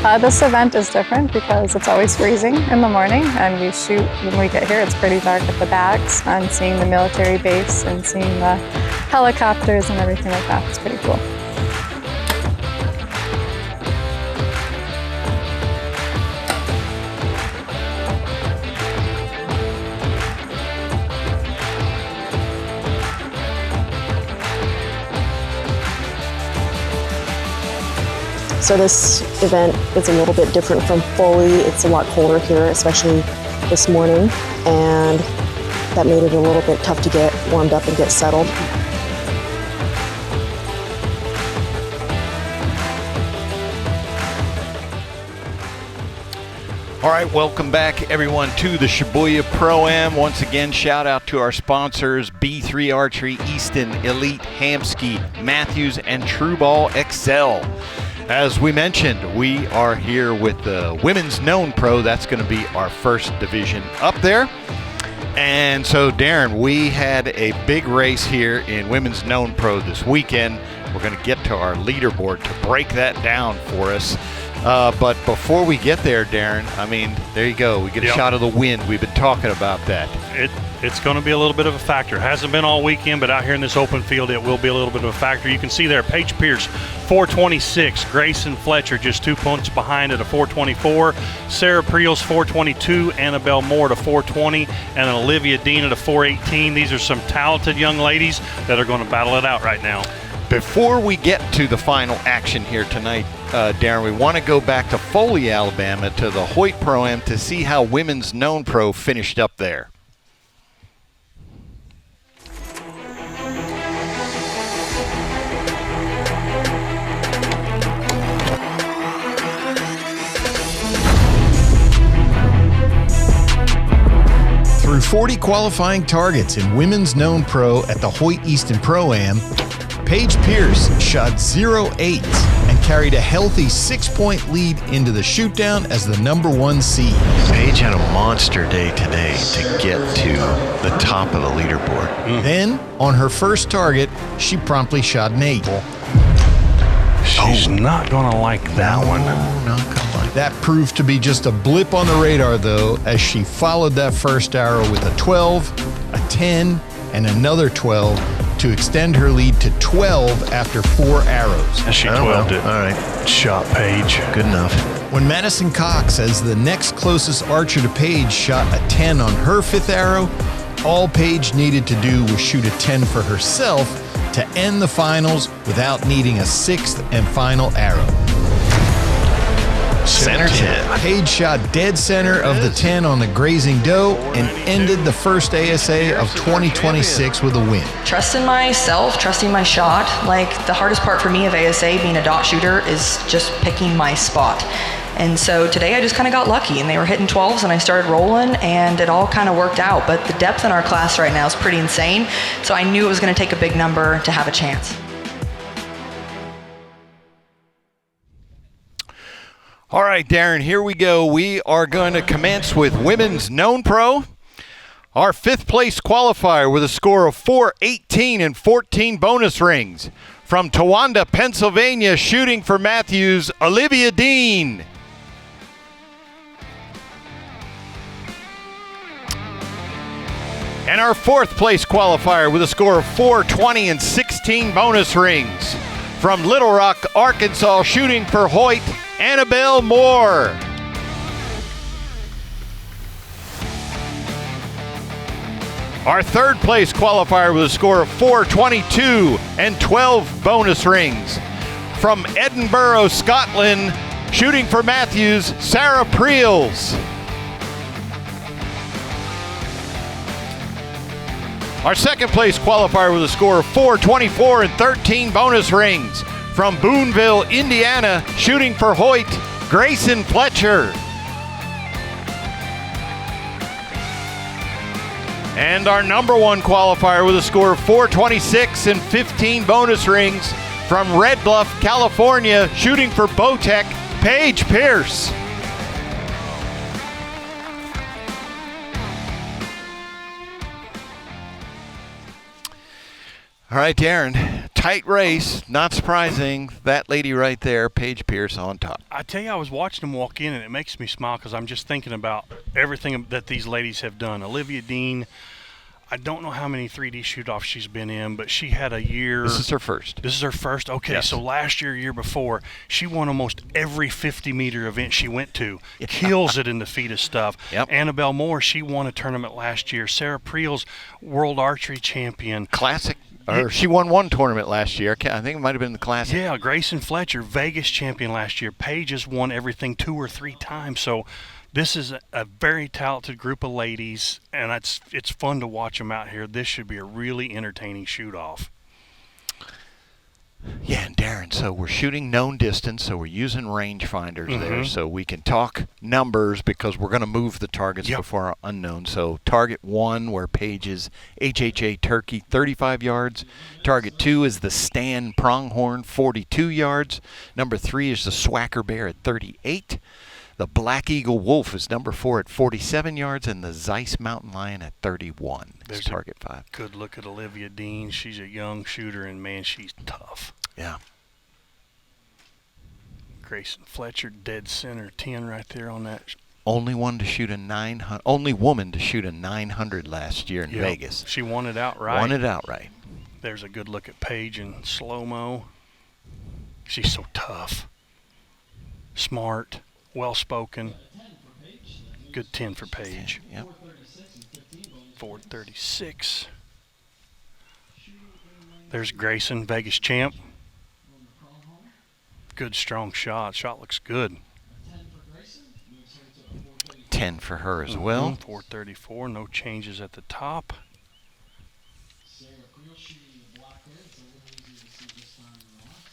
This event is different because it's always freezing in the morning, and we shoot when we get here. It's pretty dark at the backs, and seeing the military base and seeing the helicopters and everything like that is pretty cool. So this event is a little bit different from Foley. It's a lot colder here, especially this morning, and that made it a little bit tough to get warmed up and get settled. All right, welcome back everyone to the Shibuya Pro-Am. Once again, shout out to our sponsors, B3 Archery, Easton, Elite, Hamsky, Matthews, and Trueball XL. As we mentioned, we are here with the Women's Known Pro. That's going to be our first division up there. And so, Darren, we had a big race here in Women's Known Pro this weekend. We're going to get to our leaderboard to break that down for us. But before we get there, Darren, I mean, there you go. We get a shot of the wind. We've been talking about that. It's going to be a little bit of a factor. Hasn't been all weekend, but out here in this open field, it will be a little bit of a factor. You can see there, Paige Pearce, 426. Gracen Fletcher just 2 points behind at a 424. Sarah Prieels, 422. Annabelle Moore at a 420. And Olivia Dean at a 418. These are some talented young ladies that are going to battle it out right now. Before we get to the final action here tonight, Darren, we want to go back to Foley, Alabama, to the Hoyt Pro-Am to see how Women's Known Pro finished up there. Through 40 qualifying targets in Women's Known Pro at the Hoyt Easton Pro-Am, Paige Pearce shot 0-8 and carried a healthy 6-point lead into the Shootdown as the #1 seed. Paige had a monster day today to get to the top of the leaderboard. Then, on her first target, she promptly shot an 8. She's not going to like that one. Not gonna like that. Proved to be just a blip on the radar, though, as she followed that first arrow with a 12, a 10, and another 12 to extend her lead to 12 after 4 arrows. She 12'd it. All right. Shot Paige. Good enough. When Madison Cox, as the next closest archer to Paige, shot a 10 on her 5th arrow, all Paige needed to do was shoot a 10 for herself to end the finals without needing a 6th and final arrow. Center 10. Paige shot dead center of the 10 on the grazing doe and ended the first ASA of 2026 with a win. Trusting myself, trusting my shot. Like, the hardest part for me of ASA, being a dot shooter, is just picking my spot. And so today I just kind of got lucky, and they were hitting 12s and I started rolling, and it all kind of worked out. But the depth in our class right now is pretty insane, so I knew it was going to take a big number to have a chance. All right, Darren, here we go. We are going to commence with Women's Known Pro. Our 5th place qualifier with a score of 418 and 14 bonus rings. From Towanda, Pennsylvania, shooting for Matthews, Olivia Dean. And our 4th place qualifier with a score of 420 and 16 bonus rings. From Little Rock, Arkansas, shooting for Hoyt, Annabelle Moore. Our 3rd place qualifier with a score of 422 and 12 bonus rings. From Edinburgh, Scotland, shooting for Matthews, Sarah Prieels. Our 2nd place qualifier with a score of 424 and 13 bonus rings. From Boonville, Indiana, shooting for Hoyt, Gracen Fletcher. And our #1 qualifier with a score of 426 and 15 bonus rings. From Red Bluff, California, shooting for Bowtech, Paige Pearce. All right, Darren, Tight race, not surprising. That lady right there, Paige Pearce, on top. I tell you, I was watching them walk in, and it makes me smile because I'm just thinking about everything that these ladies have done. Olivia Dean, I don't know how many 3D shoot-offs she's been in, but she had a year. This is her first. This is her first? Okay, yes. So last year before, she won almost every 50-meter event she went to. Kills it in the feet of stuff. Yep. Annabelle Moore, she won a tournament last year. Sarah Prieels, world archery champion. Classic. She won one tournament last year. I think it might have been the Classic. Yeah, Gracen Fletcher, Vegas champion last year. Paige has won everything 2 or 3 times. So this is a very talented group of ladies, and it's fun to watch them out here. This should be a really entertaining shoot-off. Yeah, and Darren, so we're shooting known distance, so we're using rangefinders there, so we can talk numbers because we're going to move the targets before our unknown. So target 1, where Paige is HHA Turkey, 35 yards. Target 2 is the Stan Pronghorn, 42 yards. Number 3 is the Swacker Bear at 38. The Black Eagle Wolf is number 4 at 47 yards, and the Zeiss Mountain Lion at 31. There's target 5. Good look at Olivia Dean. She's a young shooter, and man, she's tough. Yeah. Gracen Fletcher, dead center, 10 right there on that. Only woman to shoot a 900 last year in Vegas. She won it outright. Won it outright. There's a good look at Paige in slow-mo. She's so tough. Smart. Well-spoken. Good 10 for Paige. Yep. 436. There's Gracen, Vegas champ. Good, strong shot. Shot looks good. 10 for her as well. 434. No changes at the top.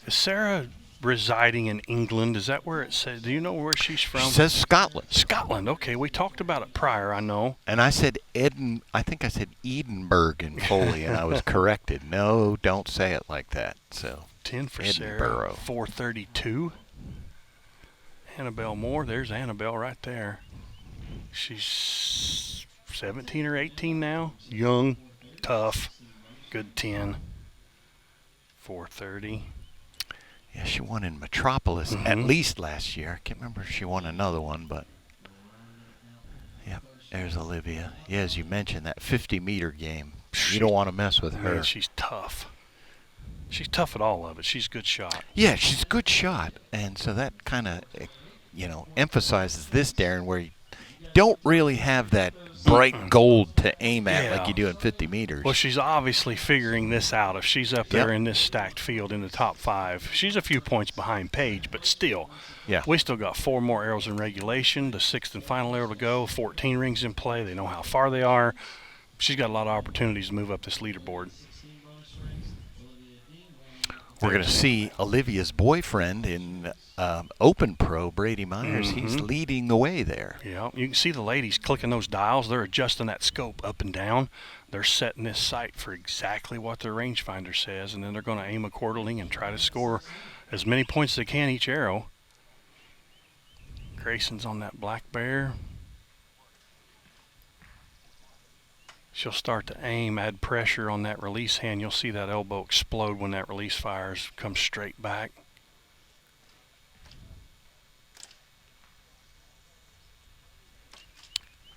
Is Sarah residing in England? Is that where it says? Do you know where she's from? She says Scotland. Scotland. Okay, we talked about it prior, I know. And I said I think I said Edinburgh in Foley, and I was corrected. No, don't say it like that. So 10 for Edinburgh. Sarah. 432. Annabelle Moore. There's Annabelle right there. She's 17 or 18 now. Young, tough, good 10. 430. Yeah, she won in Metropolis at least last year. I can't remember if she won another one, but yep, there's Olivia. Yeah, as you mentioned, that 50-meter game. You don't want to mess with her. Man, she's tough. She's tough at all of it. She's a good shot. Yeah, she's a good shot, and so that kind of, emphasizes this, Darren, where you don't really have that bright gold to aim at like you do in 50 meters. Well, she's obviously figuring this out. If she's up there in this stacked field in the top 5, she's a few points behind Paige, but still, we still got 4 more arrows in regulation, the 6th and final arrow to go, 14 rings in play. They know how far they are. She's got a lot of opportunities to move up this leaderboard. We're going to see Olivia's boyfriend in Open Pro, Brady Myers. He's leading the way there. Yeah, you can see the ladies clicking those dials. They're adjusting that scope up and down. They're setting this sight for exactly what their rangefinder says, and then they're going to aim accordingly and try to score as many points as they can each arrow. Gracen's on that black bear. She'll start to aim, add pressure on that release hand. You'll see that elbow explode when that release fires, comes straight back.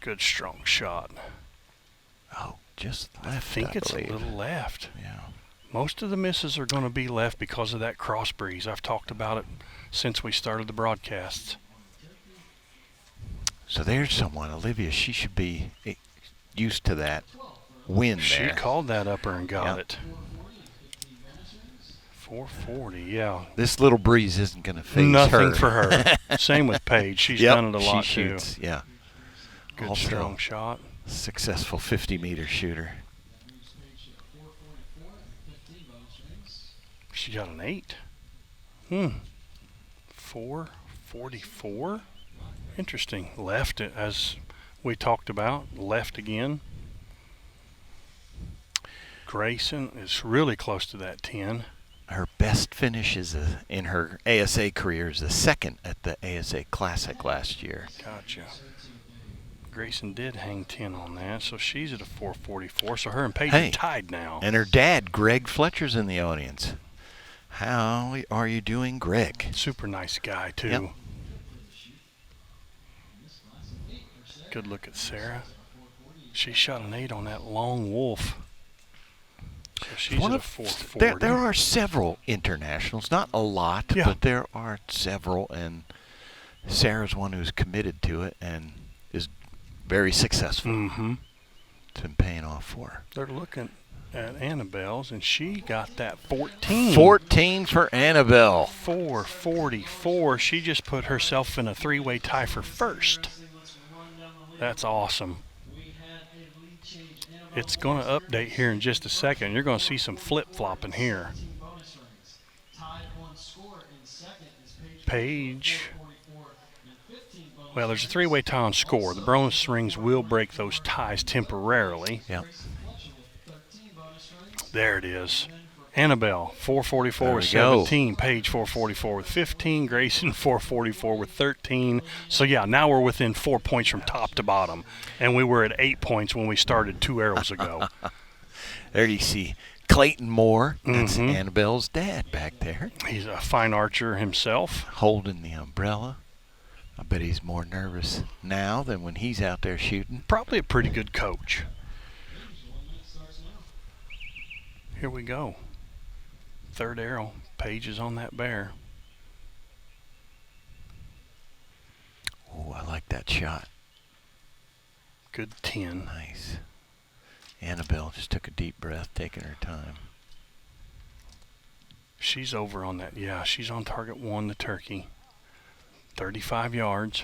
Good strong shot. Oh, just left, I think it's believe. a little left. Yeah. Most of the misses are going to be left because of that cross breeze. I've talked about it since we started the broadcasts. So there's someone, Olivia. She should be used to that wind She there. called that upper and got it. 440, yeah. This little breeze isn't going to phase her. Nothing for her. Same with Paige. She's done it a lot she too. shoots, yeah. Good Also, strong shot. Successful 50-meter shooter. She got an 8. 444. Interesting. Left, as we talked about. Left again. Gracen is really close to that 10. Her best finish in her ASA career is the 2nd at the ASA Classic last year. Gotcha. Gracen did hang 10 on that, so she's at a 444. So her and Paige are tied now. And her dad, Greg Fletcher's in the audience. How are you doing, Greg? Super nice guy, too. Yep. Good look at Sarah. She shot an 8 on that long wolf. So she's at a 440. There are several internationals, not a lot, but there are several, and Sarah's one who's committed to it and is very successful. Mm-hmm. It's been paying off for her. They're looking at Annabelle's, and she got that 14. 14 for Annabelle. 444. She just put herself in a 3-way tie for first. That's awesome. It's going to update here in just a second. You're going to see some flip-flopping here. Paige. Well, there's a 3-way tie on score. The bonus rings will break those ties temporarily. Yep. There it is. Annabelle, 444 with There we go. 17. Paige, 444 with 15. Gracen, 444 with 13. So, yeah, now we're within 4 points from top to bottom. And we were at 8 points when we started 2 arrows ago. There you see Clayton Moore. That's Annabelle's dad back there. He's a fine archer himself. Holding the umbrella. I bet he's more nervous now than when he's out there shooting. Probably a pretty good coach. Here we go. Third arrow. Paige is on that bear. Oh, I like that shot. Good 10. Nice. Annabelle just took a deep breath, taking her time. She's over on that. Yeah, she's on target 1, the turkey. 35 yards.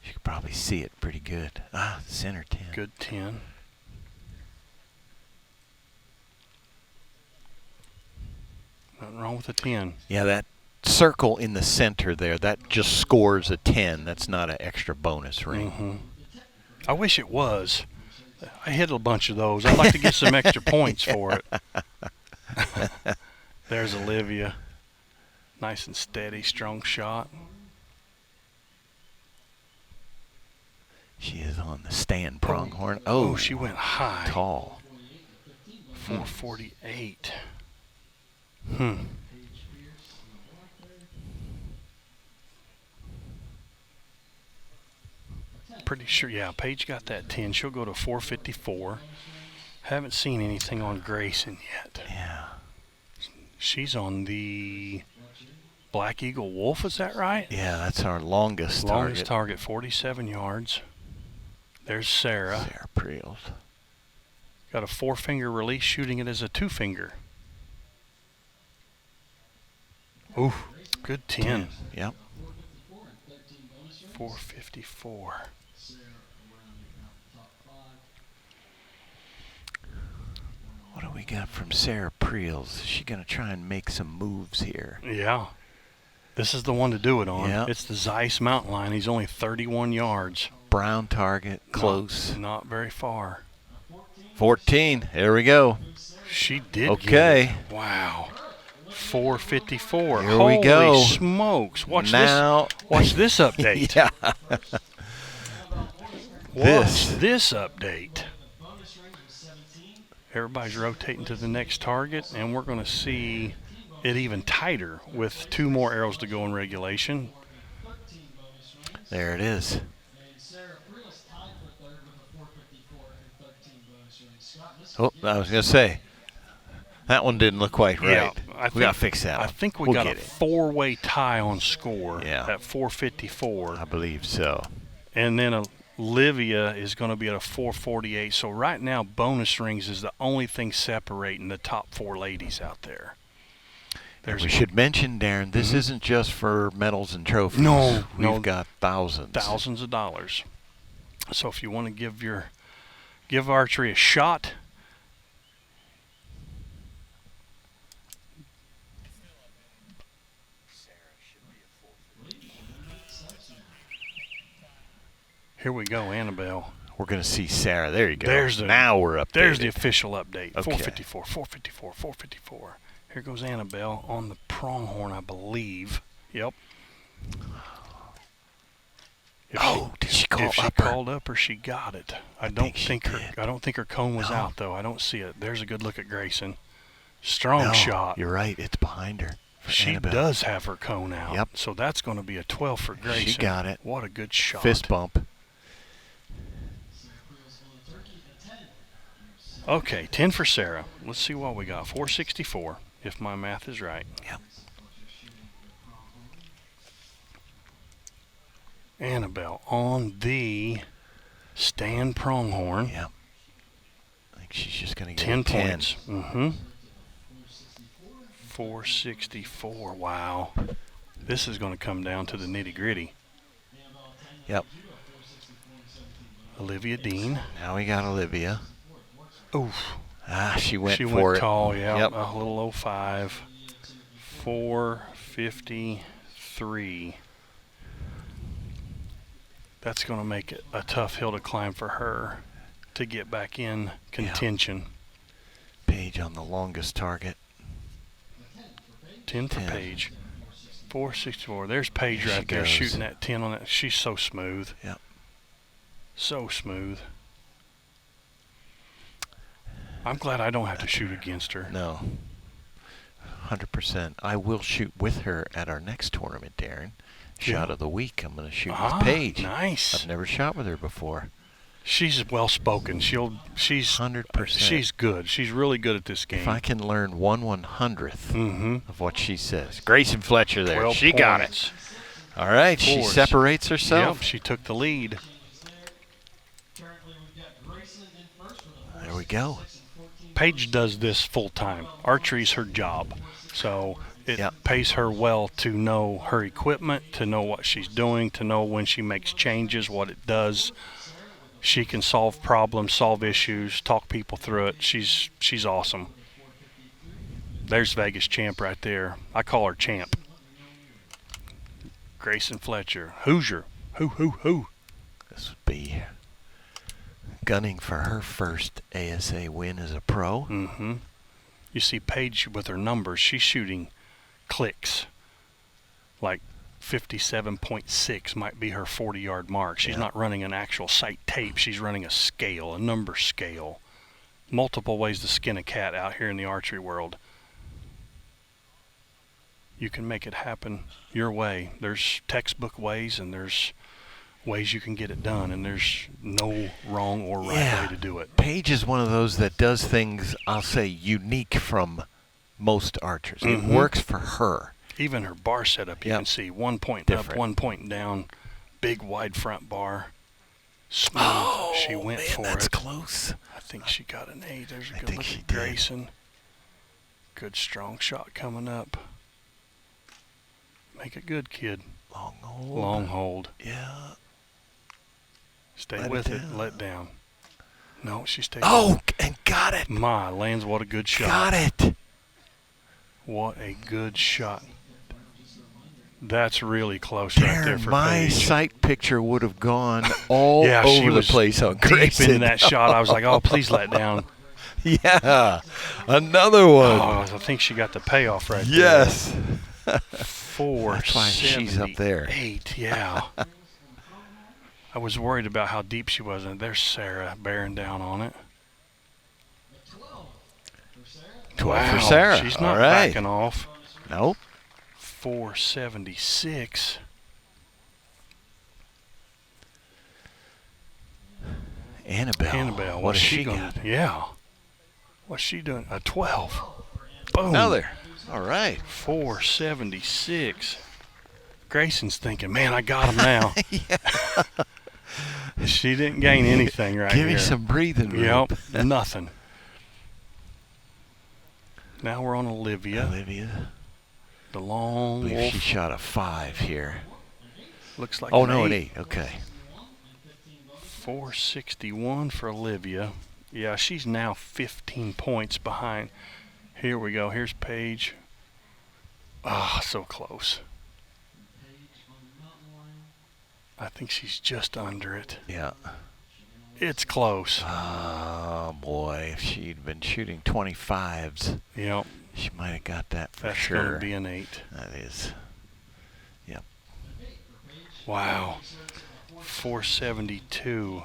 You could probably see it pretty good. Ah, center 10. Good 10. Nothing wrong with a 10. Yeah, that circle in the center there, that just scores a 10. That's not an extra bonus ring. I wish it was. I hit a bunch of those. I'd like to get some extra points for it. There's Olivia. Nice and steady, strong shot. She is on the stand pronghorn. Oh, she went high. Tall. 448. Pretty sure, yeah, Paige got that 10. She'll go to 454. Haven't seen anything on Gracen yet. Yeah. She's on the Black Eagle Wolf, is that right? Yeah, that's our longest Longest target, 47 yards. There's Sarah. Sarah Prieels. Got a 4-finger release, shooting it as a 2-finger. Ooh, good 10. Yep. 454. What do we got from Sarah Prieels? Is she going to try and make some moves here? Yeah. This is the one to do it on. Yep. It's the Zeiss mountain line. He's only 31 yards. Brown target, close. Not very far. 14. There we go. She did Okay. get it. Wow. 454. Here we go. Holy smokes. Watch Now, this. Watch this update. yeah. Watch this update. Everybody's rotating to the next target, and we're going to see it even tighter with 2 more arrows to go in regulation. There it is. Oh, I was going to say, that one didn't look quite right. Yeah, We got to fix that I one. think We'll got a get it. 4-way tie on score Yeah. at 454. I believe so. And then Olivia is going to be at a 448. So right now, bonus rings is the only thing separating the top 4 ladies out there. We should mention, Darren, this isn't just for medals and trophies. No, We've got thousands. Thousands of dollars. So if you want to give archery a shot, here we go, Annabelle. We're going to see Sarah. There you go. There's now we're up there. There's the official update. Okay. 454, 454, 454. Here goes Annabelle on the pronghorn, I believe. Yep. Did she call if she upper? called up or she got it. I don't think her cone was out though. I don't see it. There's a good look at Gracen. Strong shot. You're right. It's behind her. She Annabelle. does have her cone out. Yep. So that's going to be a 12 for Gracen. She got it. What a good shot. Fist bump. Okay, 10 for Sarah. Let's see what we got. 464, if my math is right. Yep. Annabelle on the stand pronghorn. Yep. I think she's just going to get 10 a 10. points. 464. Wow. This is going to come down to the nitty gritty. Yep. Olivia Dean. Now we got Olivia. Oof. She went She for went it. tall, yeah. Yep. A little 05. 453. That's going to make it a tough hill to climb for her to get back in contention. Paige on the longest target. 10 for Paige. 464. There's Paige There she right there goes. shooting that 10 on that. She's so smooth. Yep. So smooth. I'm glad I don't have to shoot against her. No. 100%. I will shoot with her at our next tournament, Darren. Shot of the week. I'm going to shoot with Paige. Nice. I've never shot with her before. She's well spoken. She's 100%. She's good. She's really good at this game. If I can learn 1/100th Mm-hmm. of what she says. Gracen Fletcher there. 12 She got it. points. All right. She Force. separates herself. Yep, she took the lead. There we go. Paige does this full time. Archery's her job. So it pays her well to know her equipment, to know what she's doing, to know when she makes changes, what it does. She can solve problems, solve issues, talk people through it. She's awesome. There's Vegas champ right there. I call her champ. Gracen Fletcher. Hoosier. Who. This would be gunning for her first ASA win as a pro. Mm-hmm. You see Paige with her numbers. She's shooting clicks. Like 57.6 might be her 40-yard mark. She's not running an actual sight tape. She's running a scale, a number scale. Multiple ways to skin a cat out here in the archery world. You can make it happen your way. There's textbook ways, and there's ways you can get it done, and there's no wrong or right way to do it. Paige is one of those that does things, I'll say, unique from most archers. It works for her. Even her bar setup, you can see 1 point Different. up, 1 point down, big wide front bar. Smooth. She went for that's it. close. I think she got an 8. There's a I good think look she at did. Gracen. Good strong shot coming up. Make it good, kid. Long hold. Long hold. Yeah. Stay Let with it it. down. Let down. No, she stayed. Oh, and got it. My lands, what a good shot. Got it. What a good shot. That's really close right there Darren, for my Paige. sight picture would have gone all Yeah, she over the was place on deep Gracen. into that shot. I was like, oh, please let down. Yeah. Another one. Oh, I think she got the payoff right Yes. there. 478. That's why she's up there. Yeah. I was worried about how deep she was, and there's Sarah bearing down on it. 12 for Sarah. She's not all right. backing off. Nope. 476. Annabelle. What's has she got? going to? Yeah. What's she doing? A 12. Boom. Another. All right. 476. Grayson's thinking, man, I got him now. She didn't gain anything right Give here. me some breathing room. Yep, nothing. Now we're on Olivia. Olivia. The I long believe wolf. she shot a 5 here. Looks like Oh, an no, an 8. 8. Okay. 461 for Olivia. Yeah, she's now 15 points behind. Here we go. Here's Paige. Ah, so close. I think she's just under it. Yeah. It's close. Oh, boy. If she'd been shooting 25s, Yep. she might have got that for That's sure. going to be an 8. That is. Yep. Wow. 472.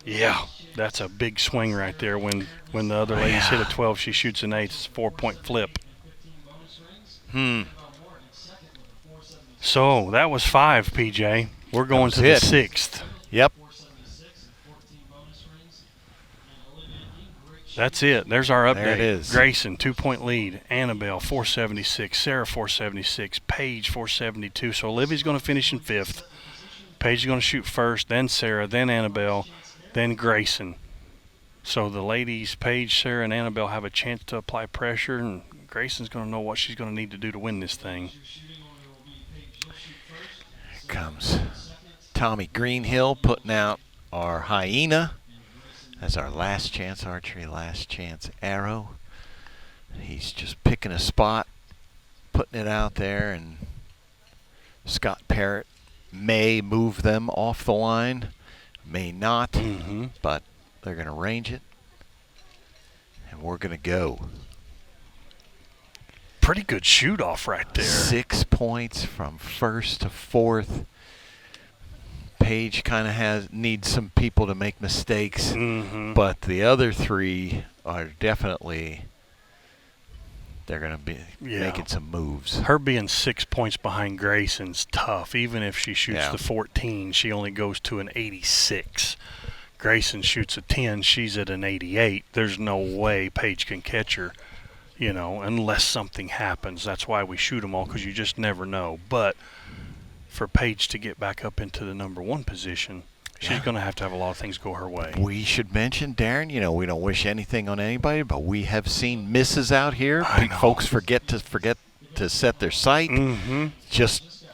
Yeah, that's a big swing right there. When the other ladies hit a 12, she shoots an 8. It's a 4-point flip. So that was 5, PJ. We're going to the 6th. Yep. That's it. There's our update. There it is. Gracen, 2-point lead. Annabelle, 476. Sarah, 476. Paige, 472. So Olivia's going to finish in 5th. Paige is going to shoot first, then Sarah, then Annabelle, then Gracen. So the ladies, Paige, Sarah, and Annabelle have a chance to apply pressure, and Gracen's going to know what she's going to need to do to win this thing. Here comes Tommy Greenhill putting out our hyena. That's our last chance archery, last chance arrow. He's just picking a spot, putting it out there, and Scott Parrott may move them off the line, may not, but they're going to range it, and we're going to go. Pretty good shoot off right there. 6 points from 1st to 4th. Paige kind of needs some people to make mistakes, but the other 3 are definitely, they're going to be making some moves. Her being 6 points behind Gracen's tough. Even if she shoots the 14, she only goes to an 86. Gracen shoots a 10, she's at an 88. There's no way Paige can catch her, unless something happens. That's why we shoot them all, because you just never know. But for Paige to get back up into the number 1 position, she's going to have a lot of things go her way. We should mention, Darren, we don't wish anything on anybody, but we have seen misses out here. Folks forget to set their sight. Just,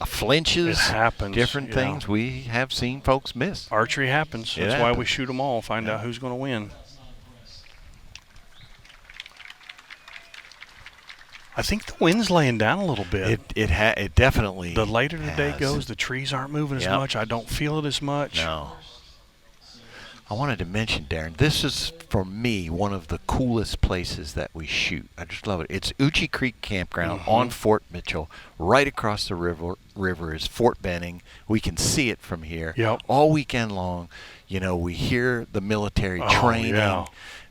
flinches. It happens. Different things. We have seen folks miss. Archery happens. That's why we shoot them all, find out who's going to win. I think the wind's laying down a little bit. It definitely. The later the day goes, the trees aren't moving as much. I don't feel it as much. No. I wanted to mention, Darren, this is, for me, one of the coolest places that we shoot. I just love it. It's Uchi Creek Campground on Fort Mitchell. Right across the river is Fort Benning. We can see it from here. All weekend long. We hear the military training.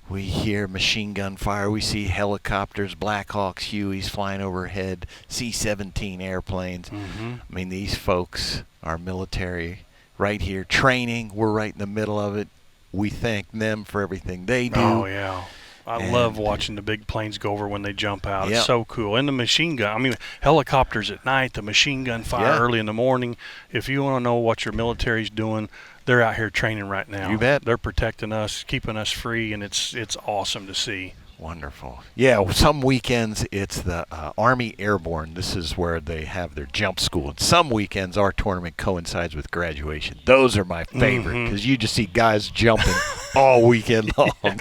We hear machine gun fire. We see helicopters, Black Hawks, Hueys flying overhead, C-17 airplanes. I mean, these folks are military right here training. We're right in the middle of it. We thank them for everything they do. Oh, yeah. I love watching the big planes go over when they jump out. It's so cool. And the machine gun, helicopters at night, the machine gun fire early in the morning. If you want to know what your military's doing, they're out here training right now. You bet. They're protecting us, keeping us free, and it's awesome to see. Wonderful. Yeah, some weekends it's the Army Airborne. This is where they have their jump school. And some weekends our tournament coincides with graduation. Those are my favorite because you just see guys jumping all weekend long.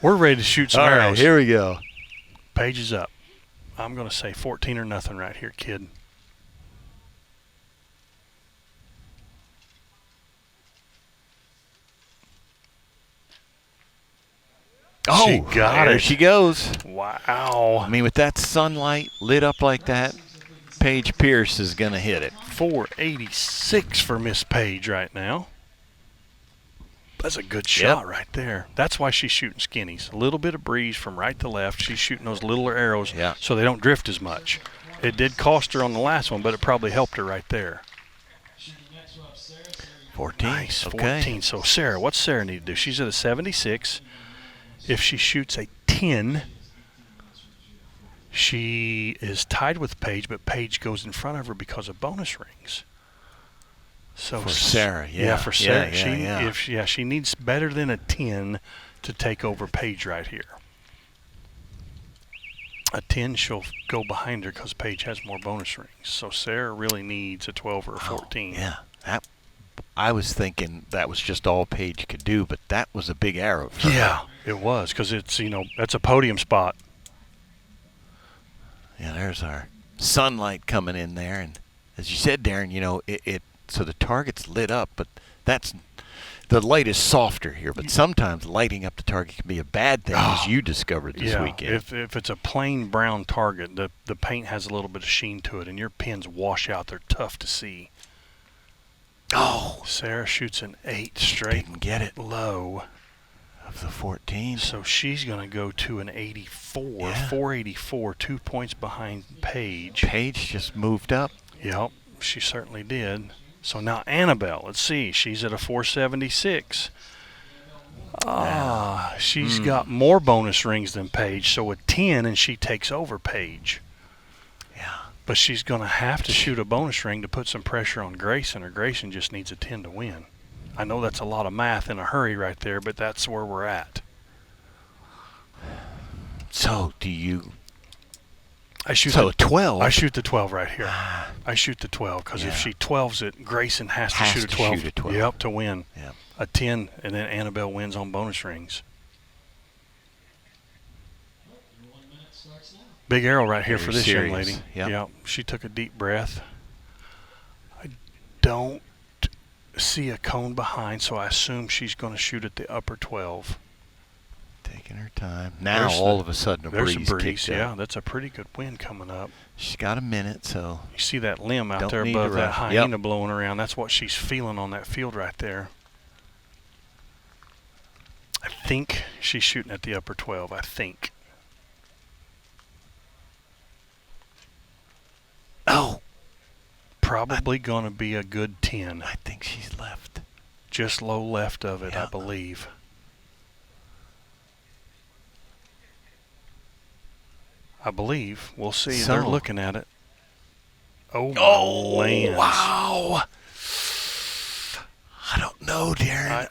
We're ready to shoot some arrows. All right, here we go. Paige is up. I'm going to say 14 or nothing right here, kid. Oh, she got it. There she goes. Wow. With that sunlight lit up like that, Paige Pearce is going to hit it. 486 for Miss Paige right now. That's a good shot right there. That's why she's shooting skinnies. A little bit of breeze from right to left. She's shooting those littler arrows so they don't drift as much. It did cost her on the last one, but it probably helped her right there. 14. Nice, 14. So Sarah, what's Sarah need to do? She's at a 76. If she shoots a 10, she is tied with Paige, but Paige goes in front of her because of bonus rings. So for Sarah, for Sarah, she needs better than a 10 to take over Paige right here. A 10, she'll go behind her because Paige has more bonus rings. So Sarah really needs a 12 or a 14. I was thinking that was just all Paige could do, but that was a big arrow for her. It was, because it's, that's a podium spot. Yeah, there's our sunlight coming in there, and as you said, Darren, so the target's lit up, but the light is softer here. But sometimes lighting up the target can be a bad thing, as you discovered this weekend. If it's a plain brown target, the paint has a little bit of sheen to it, and your pins wash out. They're tough to see. Oh, Sarah shoots an 8 straight. didn't get it. Low. Of the 14. So she's going to go to an 84, Yeah. 484, 2 points behind Paige. Paige just moved up. Yep, she certainly did. So now Annabelle, let's see, she's at a 476. She's got more bonus rings than Paige, so a 10 and she takes over Paige. Yeah. But she's going to have to shoot a bonus ring to put some pressure on Gracen, or Gracen just needs a 10 to win. I know that's a lot of math in a hurry right there, but that's where we're at. So do you? I shoot So the 12. I shoot the 12 right here. I shoot the 12 because if she 12s it, Gracen has to shoot a 12. shoot a 12. Yep, to win. Yep. A 10, and then Annabelle wins on bonus rings. Big arrow right here for Very this young serious. lady. Yep. She took a deep breath. I don't see a cone behind, so I assume she's going to shoot at the upper 12. Taking her time. Now There's all the- of a sudden a There's breeze a breeze, kicked yeah. up. That's a pretty good wind coming up. She's got a minute, so You see that limb out Don't there need above to that rush. hyena Yep. blowing around. That's what she's feeling on that field right there. I think she's shooting at the upper 12, I think. oh, Probably going to be a good 10. I think she's left. Just low left of it, I Yeah. believe. I believe. We'll see. They're So- looking at it. Oh, my Oh, lands. wow. I don't know, Darren.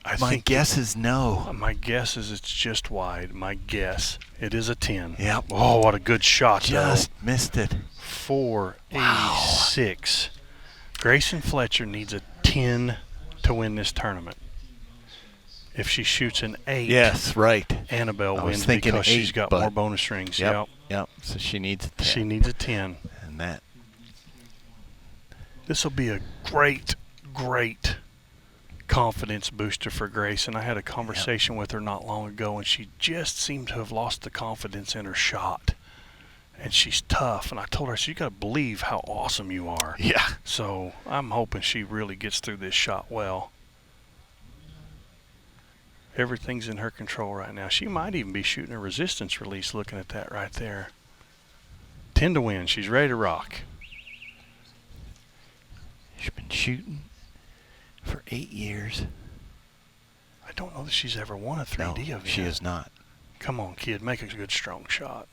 I my think guess is no. My guess is it's just wide. My guess. It is a 10. Yep. Oh, what a good shot, Just missed it. 486. Gracen Fletcher needs a 10 to win this tournament. If she shoots an 8, Yes, right. Annabelle I was wins thinking because she's 8, got but- more bonus rings. Yep. Yep. Yep. So she needs a 10. She needs a 10. And that. This will be a great, great confidence booster for Gracen. I had a conversation with her not long ago, and she just seemed to have lost the confidence in her shot. And she's tough. And I told her, you got to believe how awesome you are. Yeah. So I'm hoping she really gets through this shot well. Everything's in her control right now. She might even be shooting a resistance release looking at that right there. 10 to win. She's ready to rock. She's been shooting for 8 years. I don't know that she's ever won a No, 3D event. she is not. Come on, kid. Make a good, strong shot.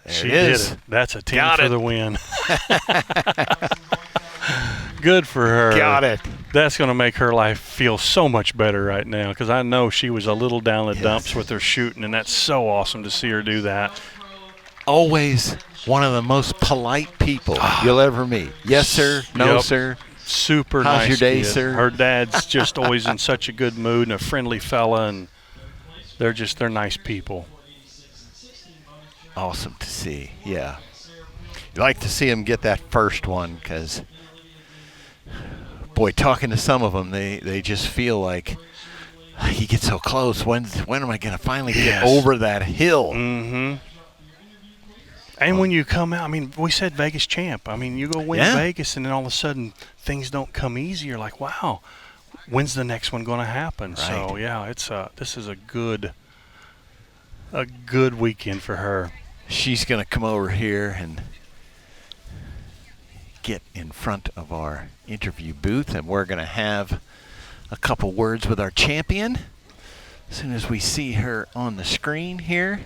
There She it did is. it. That's a 10 Got for it. the win. Good for her. Got it. That's going to make her life feel so much better right now, because I know she was a little down the Yes. dumps with her shooting, and that's so awesome to see her do that. Always one of the most polite people you'll ever meet. Yes, sir. No, Yep. sir. Super How's nice your day, kid. sir? Her dad's just always in such a good mood and a friendly fella, and they're nice people. Awesome to see. Yeah. You like to see them get that first one because, boy, talking to some of them, they just feel like you get so close. When am I going to finally get Yes. over that hill? Mm-hmm. And when you come out, I mean, we said Vegas champ. I mean, you go win Yeah. Vegas, and then all of a sudden things don't come easy. You're like, wow, when's the next one going to happen? So Right. yeah, this is a good weekend for her. She's going to come over here and get in front of our interview booth, and we're going to have a couple words with our champion as soon as we see her on the screen here.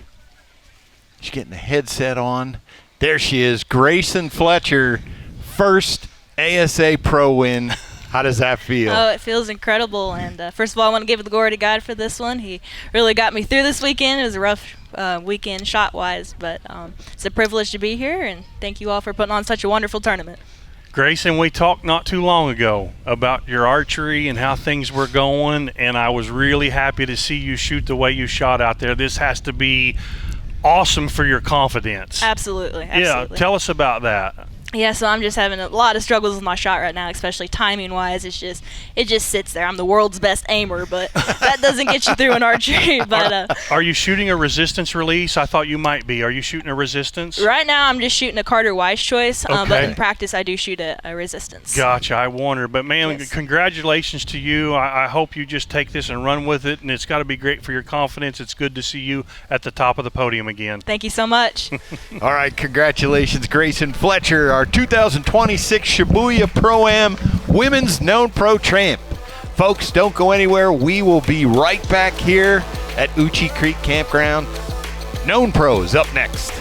She's getting the headset on. There she is, Gracen Fletcher, first ASA Pro win. How does that feel? Oh, it feels incredible. And first of all, I want to give the glory to God for this one. He really got me through this weekend. It was a rough weekend shot-wise, but it's a privilege to be here, and thank you all for putting on such a wonderful tournament. Gracen, we talked not too long ago about your archery and how things were going, and I was really happy to see you shoot the way you shot out there. This has to be awesome for your confidence. Absolutely. Yeah, tell us about that. Yeah, so I'm just having a lot of struggles with my shot right now, especially timing-wise. It just sits there. I'm the world's best aimer, but that doesn't get you through an archery. But are you shooting a resistance release? I thought you might be. Are you shooting a resistance? Right now, I'm just shooting a Carter Weiss choice, Okay. but in practice, I do shoot a resistance. Gotcha. I wonder, but man, Yes. Congratulations to you. I hope you just take this and run with it, and it's got to be great for your confidence. It's good to see you at the top of the podium again. Thank you so much. All right, congratulations, Gracen Fletcher, our 2026 Shibuya Pro-Am Women's Known Pro Champ. Folks, don't go anywhere. We will be right back here at Uchi Creek Campground. Known Pros up next.